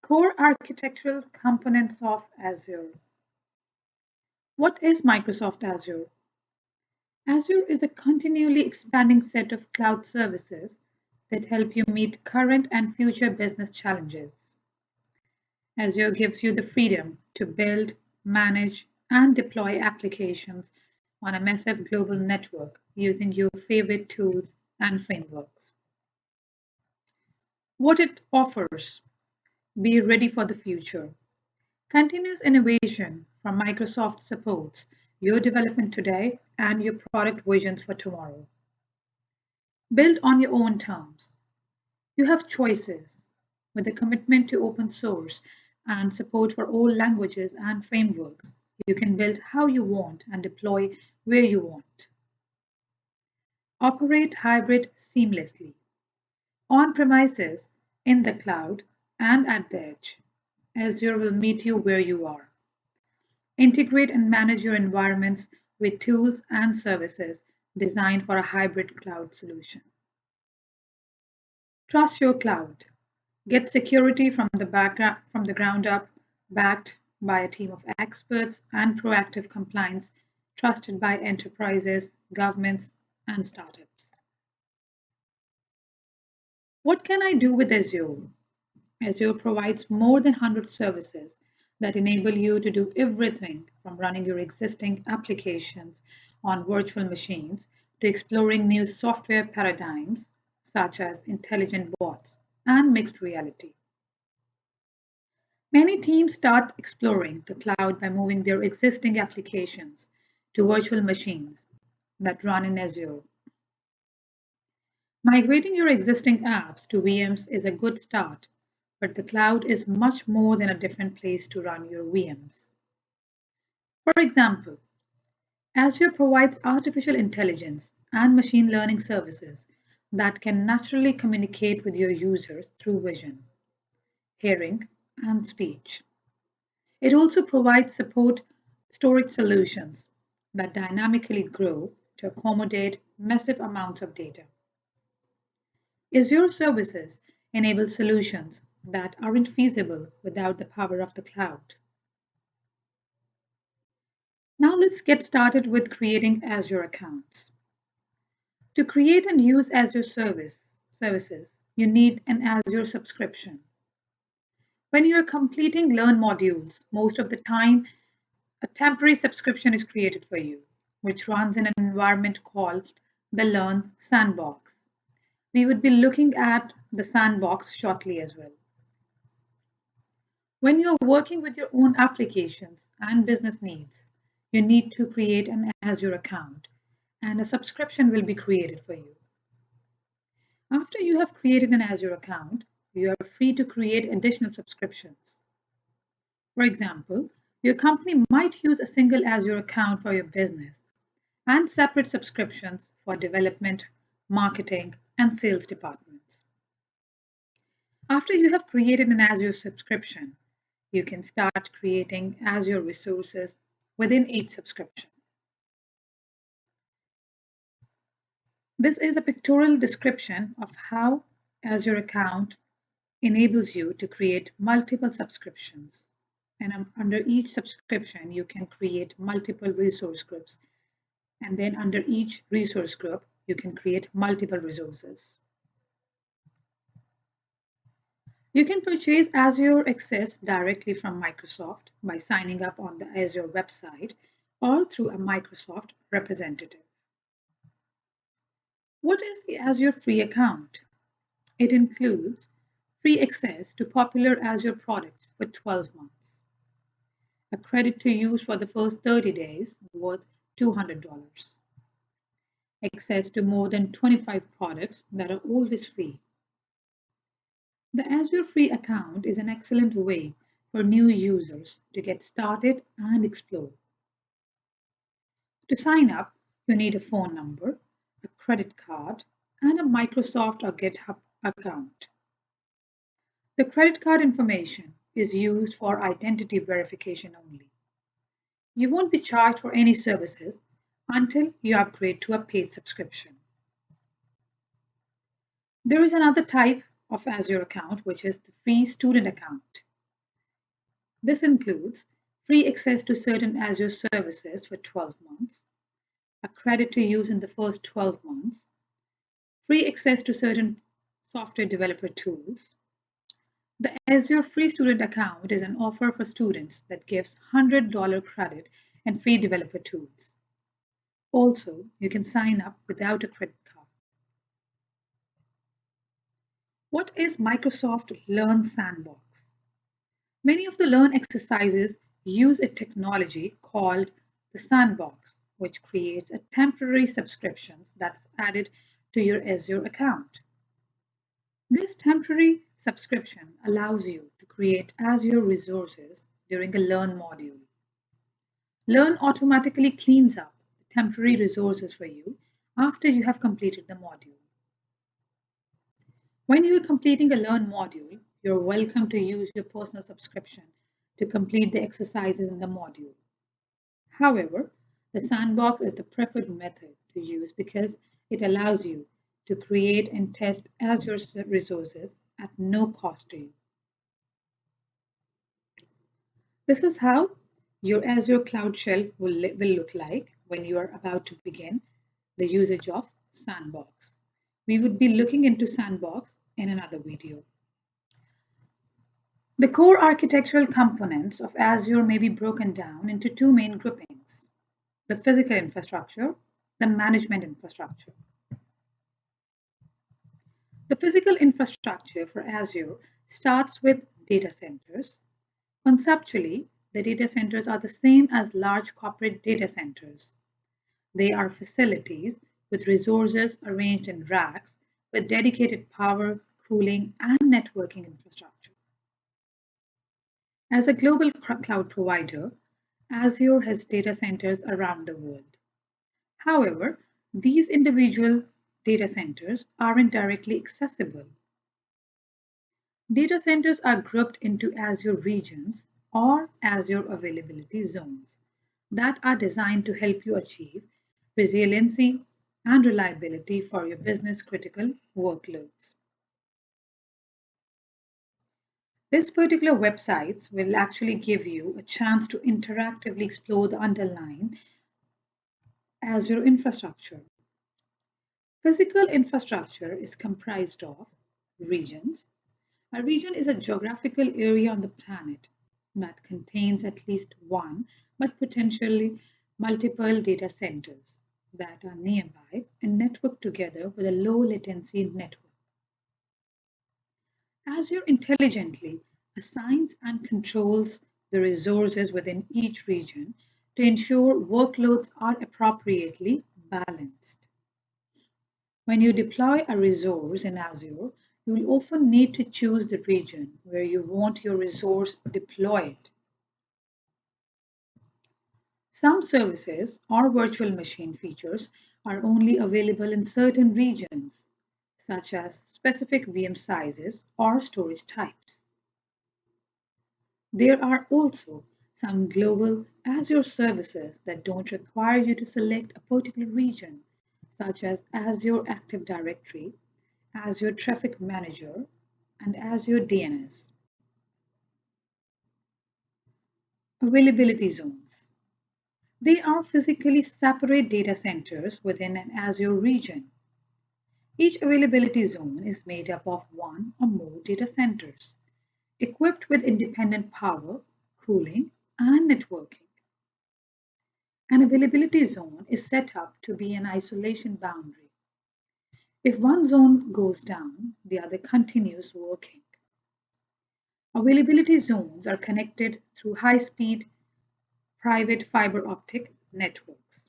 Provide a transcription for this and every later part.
Core Architectural Components of Azure. What is Microsoft Azure? Azure is a continually expanding set of cloud services that help you meet current and future business challenges. Azure gives you the freedom to build, manage, and deploy applications on a massive global network using your favorite tools and frameworks. What it offers: be ready for the future. Continuous innovation from Microsoft supports your development today and your product visions for tomorrow. Build on your own terms. You have choices. With a commitment to open source and support for all languages and frameworks, you can build how you want and deploy where you want. Operate hybrid seamlessly, on premises, in the cloud, and at the edge. Azure will meet you where you are. Integrate and manage your environments with tools and services designed for a hybrid cloud solution. Trust your cloud. Get security from the ground up, backed by a team of experts and proactive compliance trusted by enterprises, governments, and startups. What can I do with Azure? Azure provides more than 100 services that enable you to do everything from running your existing applications on virtual machines to exploring new software paradigms such as intelligent bots and mixed reality. Many teams start exploring the cloud by moving their existing applications to virtual machines that run in Azure. Migrating your existing apps to VMs is a good start, but the cloud is much more than a different place to run your VMs. For example, Azure provides artificial intelligence and machine learning services that can naturally communicate with your users through vision, hearing, and speech. It also provides support storage solutions that dynamically grow to accommodate massive amounts of data. Azure services enable solutions that aren't feasible without the power of the cloud. Now let's get started with creating Azure accounts. To create and use Azure services, you need an Azure subscription. When you're completing Learn modules, most of the time a temporary subscription is created for you, which runs in an environment called the Learn Sandbox. We would be looking at the sandbox shortly as well. When you're working with your own applications and business needs, you need to create an Azure account, and a subscription will be created for you. After you have created an Azure account, you are free to create additional subscriptions. For example, your company might use a single Azure account for your business and separate subscriptions for development, marketing, and sales departments. After you have created an Azure subscription, you can start creating Azure resources within each subscription. This is a pictorial description of how Azure account enables you to create multiple subscriptions. And under each subscription, you can create multiple resource groups. And then under each resource group, you can create multiple resources. You can purchase Azure Access directly from Microsoft by signing up on the Azure website or through a Microsoft representative. What is the Azure free account? It includes free access to popular Azure products for 12 months, a credit to use for the first 30 days worth $200, access to more than 25 products that are always free. The Azure free account is an excellent way for new users to get started and explore. To sign up, you need a phone number, a credit card, and a Microsoft or GitHub account. The credit card information is used for identity verification only. You won't be charged for any services until you upgrade to a paid subscription. There is another type of Azure account, which is the free student account. This includes free access to certain Azure services for 12 months, a credit to use in the first 12 months, free access to certain software developer tools. The Azure Free Student Account is an offer for students that gives $100 credit and free developer tools. Also, you can sign up without a credit card. What is Microsoft Learn Sandbox? Many of the Learn exercises use a technology called the sandbox, which creates a temporary subscription that's added to your Azure account. This temporary subscription allows you to create Azure resources during a Learn module. Learn automatically cleans up the temporary resources for you after you have completed the module. When you are completing a Learn module, you're welcome to use your personal subscription to complete the exercises in the module. However, the sandbox is the preferred method to use because it allows you to create and test Azure resources at no cost to you. This is how your Azure Cloud Shell will look like when you are about to begin the usage of Sandbox. We would be looking into Sandbox in another video. The core architectural components of Azure may be broken down into two main groupings: the physical infrastructure, the management infrastructure. The physical infrastructure for Azure starts with data centers. Conceptually, the data centers are the same as large corporate data centers. They are facilities with resources arranged in racks with dedicated power, cooling, and networking infrastructure. As a global cloud provider, Azure has data centers around the world. However, these individual data centers aren't directly accessible. Data centers are grouped into Azure regions or Azure availability zones that are designed to help you achieve resiliency and reliability for your business critical workloads. This particular website will actually give you a chance to interactively explore the underlying Azure infrastructure. Physical infrastructure is comprised of regions. A region is a geographical area on the planet that contains at least one, but potentially multiple data centers that are nearby and networked together with a low latency network. Azure intelligently assigns and controls the resources within each region to ensure workloads are appropriately balanced. When you deploy a resource in Azure, you will often need to choose the region where you want your resource deployed. Some services or virtual machine features are only available in certain regions, such as specific VM sizes or storage types. There are also some global Azure services that don't require you to select a particular region, such as Azure Active Directory, Azure Traffic Manager, and Azure DNS. Availability zones. They are physically separate data centers within an Azure region. Each availability zone is made up of one or more data centers, equipped with independent power, cooling, and networking. An availability zone is set up to be an isolation boundary. If one zone goes down, the other continues working. Availability zones are connected through high-speed private fiber optic networks.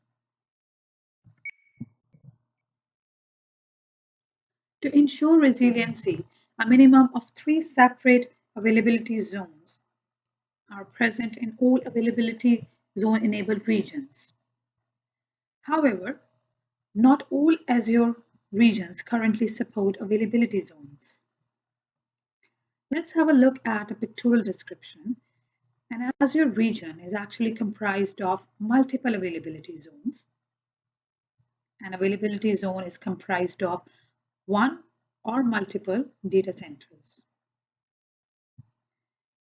To ensure resiliency, a minimum of 3 separate availability zones are present in all availability zone-enabled regions. However, not all Azure regions currently support availability zones. Let's have a look at a pictorial description. An Azure region is actually comprised of multiple availability zones. An availability zone is comprised of one or multiple data centers.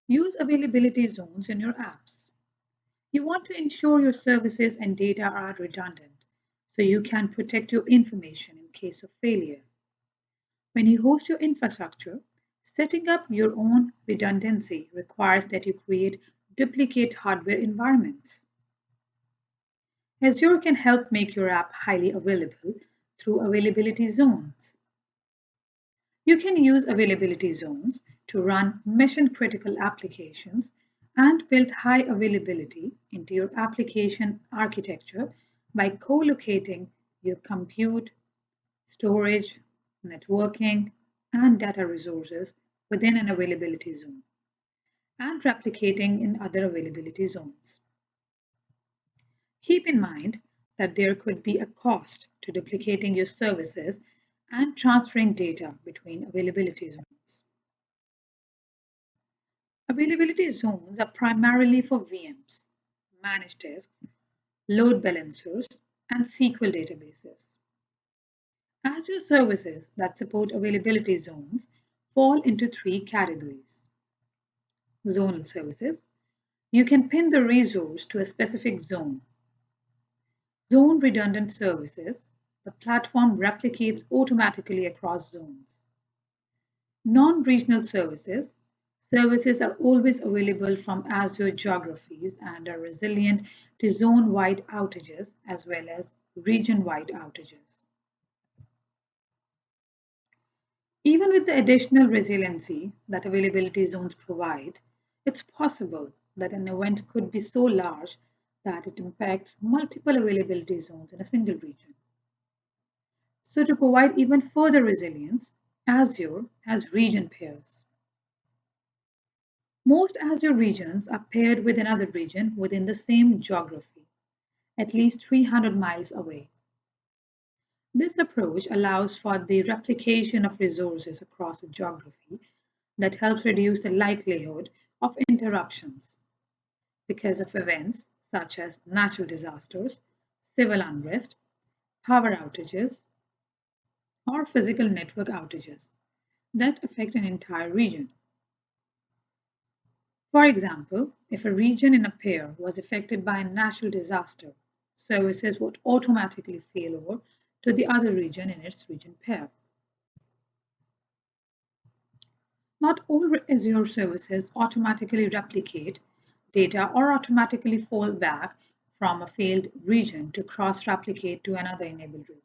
Use availability zones in your apps. You want to ensure your services and data are redundant so you can protect your information in case of failure. When you host your infrastructure, setting up your own redundancy requires that you create duplicate hardware environments. Azure can help make your app highly available through availability zones. You can use availability zones to run mission-critical applications and build high availability into your application architecture by co-locating your compute, storage, networking, and data resources within an availability zone and replicating in other availability zones. Keep in mind that there could be a cost to duplicating your services and transferring data between availability zones. Availability zones are primarily for VMs, managed disks, load balancers, and SQL databases. Azure services that support availability zones fall into three categories. Zonal services. You can pin the resource to a specific zone. Zone redundant services. The platform replicates automatically across zones. Non-regional services. Services are always available from Azure Geographies and are resilient to zone-wide outages as well as region-wide outages. Even with the additional resiliency that availability zones provide, it's possible that an event could be so large that it impacts multiple availability zones in a single region. So to provide even further resilience, Azure has region pairs. Most Azure regions are paired with another region within the same geography, at least 300 miles away. This approach allows for the replication of resources across a geography that helps reduce the likelihood of interruptions because of events such as natural disasters, civil unrest, power outages, or physical network outages that affect an entire region. For example, if a region in a pair was affected by a natural disaster, services would automatically fail over to the other region in its region pair. Not all Azure services automatically replicate data or automatically fall back from a failed region to cross-replicate to another enabled region.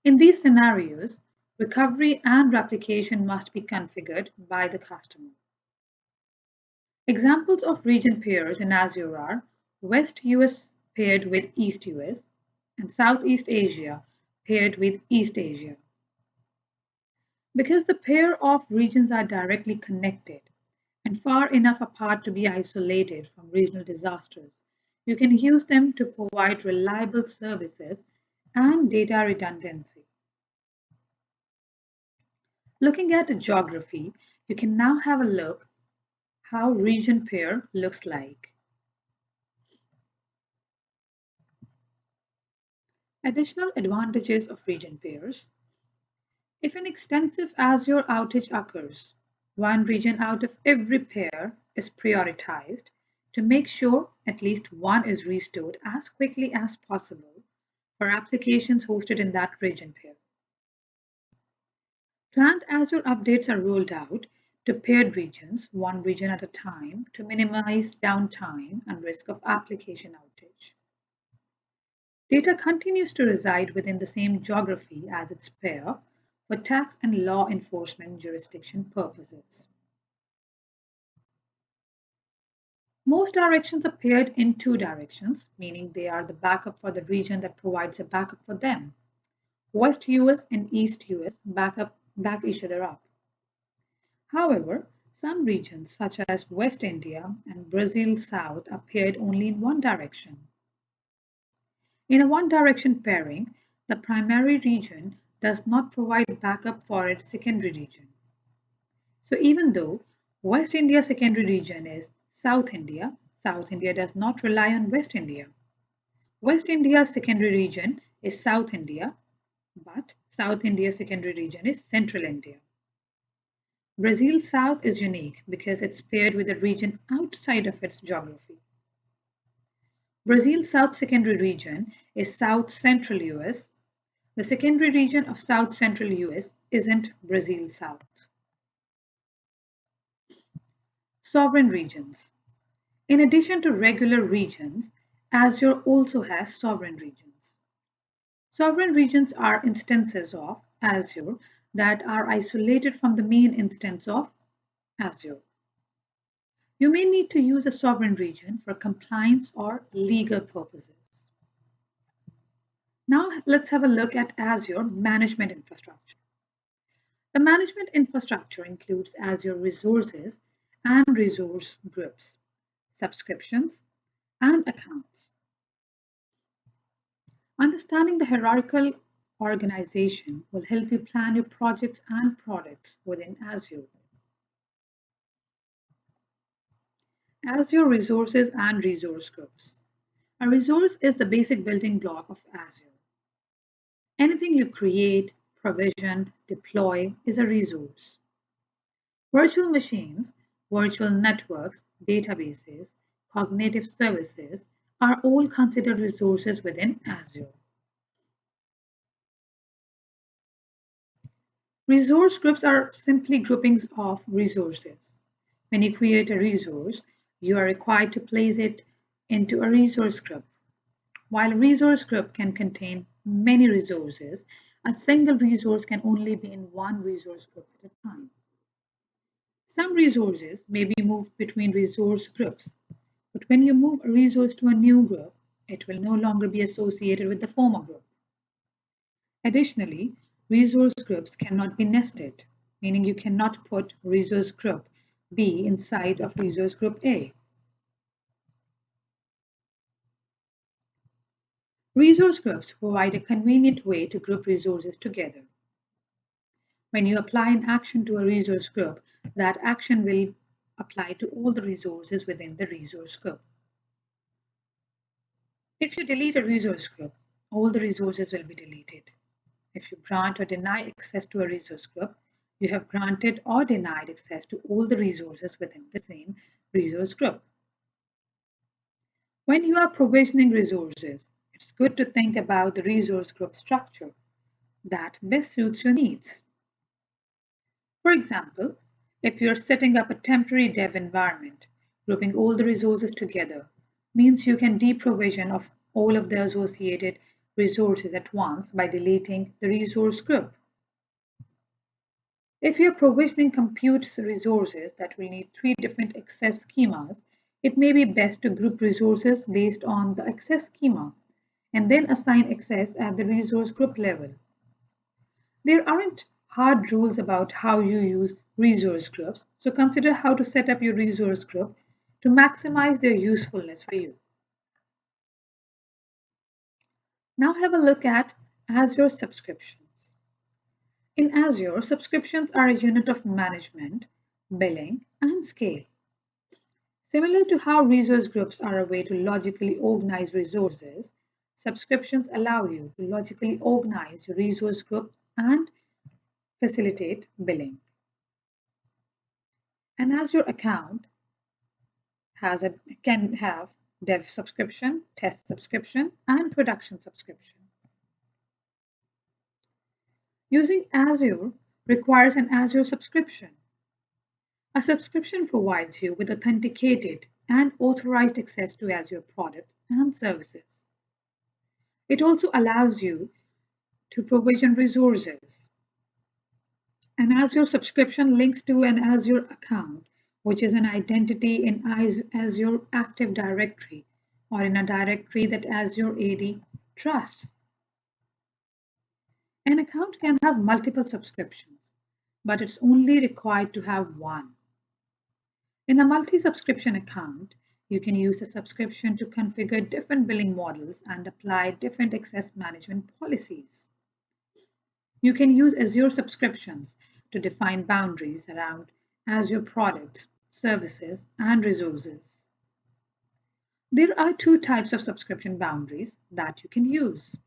In these scenarios, recovery and replication must be configured by the customer. Examples of region pairs in Azure are West US paired with East US and Southeast Asia paired with East Asia. Because the pair of regions are directly connected and far enough apart to be isolated from regional disasters, you can use them to provide reliable services and data redundancy. Looking at a geography, you can now have a look how region pair looks like. Additional advantages of region pairs. If an extensive Azure outage occurs, one region out of every pair is prioritized to make sure at least one is restored as quickly as possible for applications hosted in that region pair. Planned Azure updates are rolled out to paired regions, one region at a time, to minimize downtime and risk of application outage. Data continues to reside within the same geography as its pair for tax and law enforcement jurisdiction purposes. Most directions are paired in two directions, meaning they are the backup for the region that provides a backup for them. West US and East US back each other up. However, some regions such as West India and Brazil South are paired only in one direction. In a one-direction pairing, the primary region does not provide backup for its secondary region. So even though West India secondary region is South India does not rely on West India. West India's secondary region is South India, but South India's secondary region is Central India. Brazil South is unique because it's paired with a region outside of its geography. Brazil South Secondary Region is South Central US. The secondary region of South Central US isn't Brazil South. Sovereign regions. In addition to regular regions, Azure also has sovereign regions. Sovereign regions are instances of Azure that are isolated from the main instance of Azure. You may need to use a sovereign region for compliance or legal purposes. Now let's have a look at Azure Management Infrastructure. The management infrastructure includes Azure resources and resource groups, subscriptions, and accounts. Understanding the hierarchical organization will help you plan your projects and products within Azure. Azure resources and resource groups. A resource is the basic building block of Azure. Anything you create, provision, deploy is a resource. Virtual machines, virtual networks, databases, cognitive services are all considered resources within Azure. Resource groups are simply groupings of resources. When you create a resource, you are required to place it into a resource group. While a resource group can contain many resources, a single resource can only be in one resource group at a time. Some resources may be moved between resource groups, but when you move a resource to a new group, it will no longer be associated with the former group. Additionally, resource groups cannot be nested, meaning you cannot put resource group B inside of resource group A. Resource groups provide a convenient way to group resources together. When you apply an action to a resource group, that action will apply to all the resources within the resource group. If you delete a resource group, all the resources will be deleted. If you grant or deny access to a resource group, you have granted or denied access to all the resources within the same resource group. When you are provisioning resources, it's good to think about the resource group structure that best suits your needs. For example, if you're setting up a temporary dev environment, grouping all the resources together means you can deprovision of all of the associated resources at once by deleting the resource group. If you're provisioning compute resources that will need 3 different access schemas, it may be best to group resources based on the access schema and then assign access at the resource group level. There aren't hard rules about how you use resource groups, so consider how to set up your resource group to maximize their usefulness for you. Now have a look at Azure subscriptions. In Azure, subscriptions are a unit of management, billing, and scale. Similar to how resource groups are a way to logically organize resources, subscriptions allow you to logically organize your resource group and facilitate billing. An Azure account can have dev subscription, test subscription, and production subscription. Using Azure requires an Azure subscription. A subscription provides you with authenticated and authorized access to Azure products and services. It also allows you to provision resources. An Azure subscription links to an Azure account, which is an identity in Azure Active Directory or in a directory that Azure AD trusts. An account can have multiple subscriptions, but it's only required to have one. In a multi-subscription account, you can use a subscription to configure different billing models and apply different access management policies. You can use Azure subscriptions to define boundaries around Azure products, services, and resources. There are 2 types of subscription boundaries that you can use.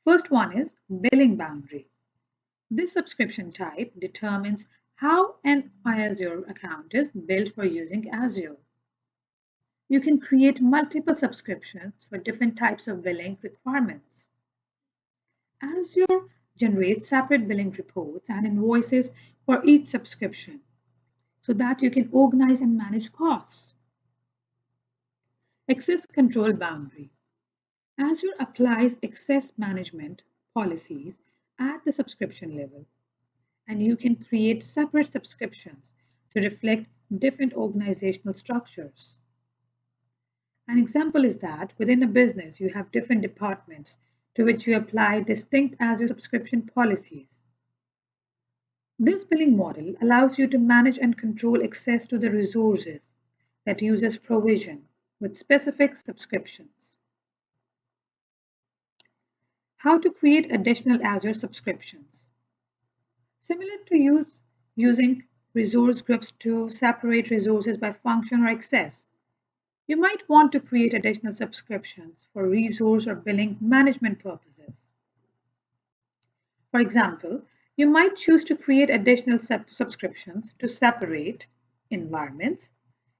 First one is billing boundary. This subscription type determines how an Azure account is built for using Azure. You can create multiple subscriptions for different types of billing requirements. Azure generates separate billing reports and invoices for each subscription so that you can organize and manage costs. Access control boundary. Azure applies access management policies at the subscription level, and you can create separate subscriptions to reflect different organizational structures. An example is that within a business, you have different departments to which you apply distinct Azure subscription policies. This billing model allows you to manage and control access to the resources that users provision with specific subscriptions. How to create additional Azure subscriptions. Similar to using resource groups to separate resources by function or access, you might want to create additional subscriptions for resource or billing management purposes. For example, you might choose to create additional subscriptions to separate environments.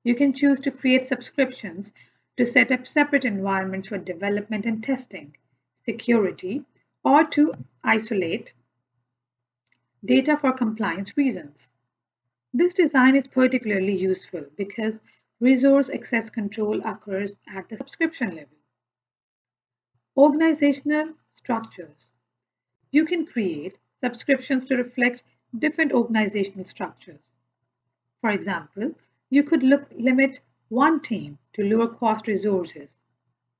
You can choose to create subscriptions to set up separate environments for development and testing, security, or to isolate data for compliance reasons. This design is particularly useful because resource access control occurs at the subscription level. Organizational structures. You can create subscriptions to reflect different organizational structures. For example, you could limit one team to lower cost resources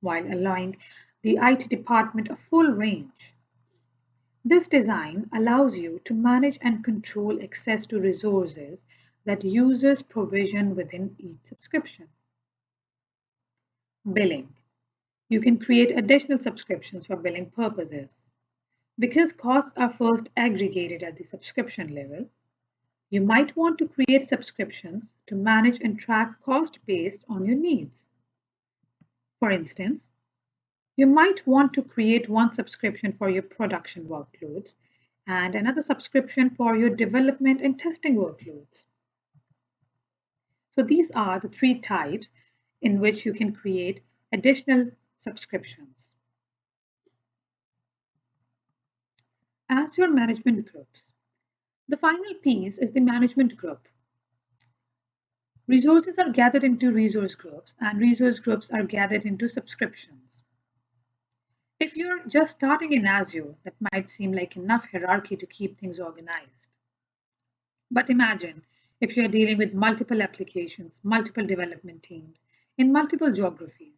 while allowing the IT department a full range. This design allows you to manage and control access to resources that users provision within each subscription. Billing. You can create additional subscriptions for billing purposes. Because costs are first aggregated at the subscription level, you might want to create subscriptions to manage and track cost based on your needs. For instance, you might want to create one subscription for your production workloads and another subscription for your development and testing workloads. So these are the three types in which you can create additional subscriptions. Azure management groups. The final piece is the management group. Resources are gathered into resource groups, and resource groups are gathered into subscriptions. If you're just starting in Azure, that might seem like enough hierarchy to keep things organized. But imagine if you're dealing with multiple applications, multiple development teams, in multiple geographies.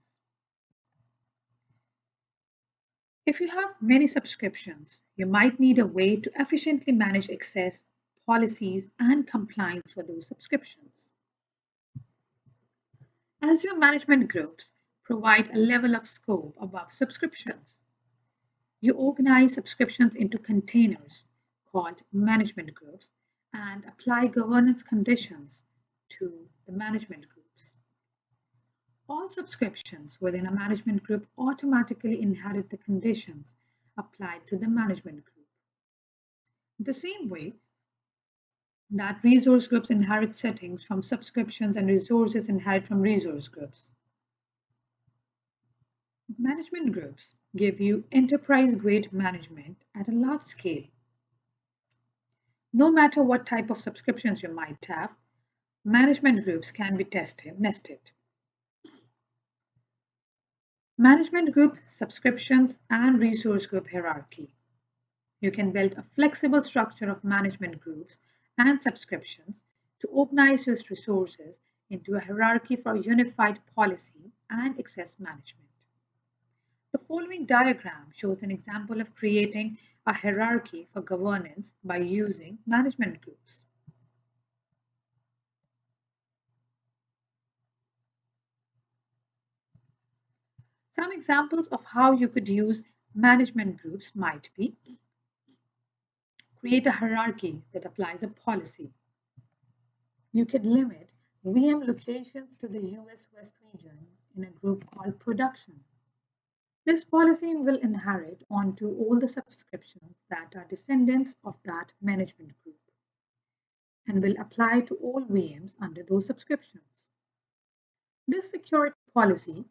If you have many subscriptions, you might need a way to efficiently manage access, policies, and compliance for those subscriptions. Azure management groups provide a level of scope above subscriptions. You organize subscriptions into containers called management groups and apply governance conditions to the management groups. All subscriptions within a management group automatically inherit the conditions applied to the management group. The same way that resource groups inherit settings from subscriptions and resources inherit from resource groups. Management groups give you enterprise-grade management at a large scale. No matter what type of subscriptions you might have, management groups can be nested. Management group subscriptions and resource group hierarchy. You can build a flexible structure of management groups and subscriptions to organize your resources into a hierarchy for unified policy and access management. The following diagram shows an example of creating a hierarchy for governance by using management groups. Some examples of how you could use management groups might be: create a hierarchy that applies a policy. You could limit VM locations to the US West region in a group called production. This policy will inherit onto all the subscriptions that are descendants of that management group and will apply to all VMs under those subscriptions. This security policy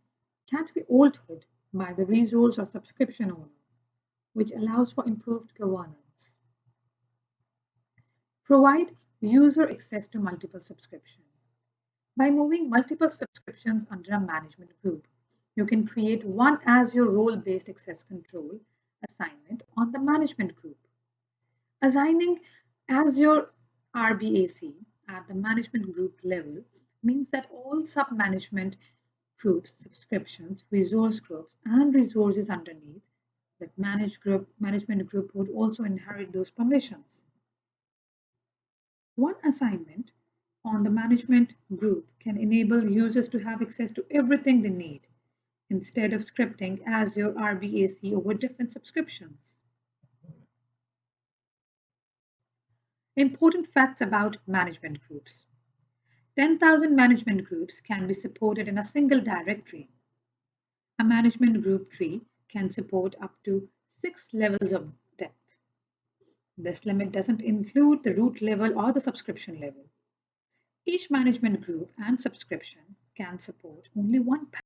can't be altered by the resource or subscription owner, which allows for improved governance. Provide user access to multiple subscriptions. By moving multiple subscriptions under a management group, you can create one Azure role-based access control assignment on the management group. Assigning Azure RBAC at the management group level means that all sub-management groups, subscriptions, resource groups, and resources underneath that management group would also inherit those permissions. One assignment on the management group can enable users to have access to everything they need instead of scripting Azure RBAC over different subscriptions. Important facts about management groups. 10,000 management groups can be supported in a single directory. A management group tree can support up to 6 levels of depth. This limit doesn't include the root level or the subscription level. Each management group and subscription can support only one